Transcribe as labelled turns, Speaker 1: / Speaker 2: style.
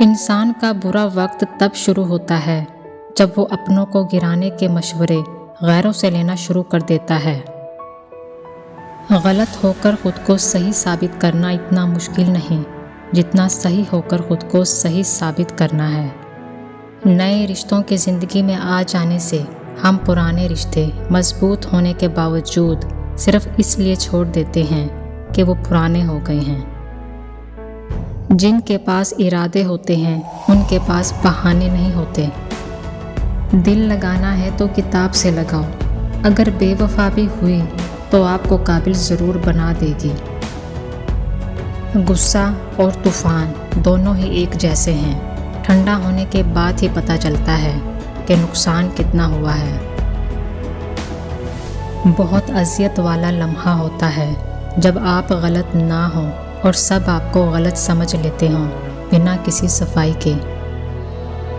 Speaker 1: انسان کا برا وقت تب شروع ہوتا ہے جب وہ اپنوں کو گرانے کے مشورے غیروں سے لینا شروع کر دیتا ہے۔ غلط ہو کر خود کو صحیح ثابت کرنا اتنا مشکل نہیں جتنا صحیح ہو کر خود کو صحیح ثابت کرنا ہے۔ نئے رشتوں کی زندگی میں آ جانے سے ہم پرانے رشتے مضبوط ہونے کے باوجود صرف اس لیے چھوڑ دیتے ہیں کہ وہ پرانے ہو گئے ہیں۔ جن کے پاس ارادے ہوتے ہیں ان کے پاس بہانے نہیں ہوتے۔ دل لگانا ہے تو کتاب سے لگاؤ، اگر بے وفا بھی ہوئی تو آپ کو قابل ضرور بنا دے گی۔ غصہ اور طوفان دونوں ہی ایک جیسے ہیں، ٹھنڈا ہونے کے بعد ہی پتہ چلتا ہے کہ نقصان کتنا ہوا ہے۔ بہت اذیت والا لمحہ ہوتا ہے جب آپ غلط نہ ہوں اور سب آپ کو غلط سمجھ لیتے ہوں بنا کسی صفائی کے۔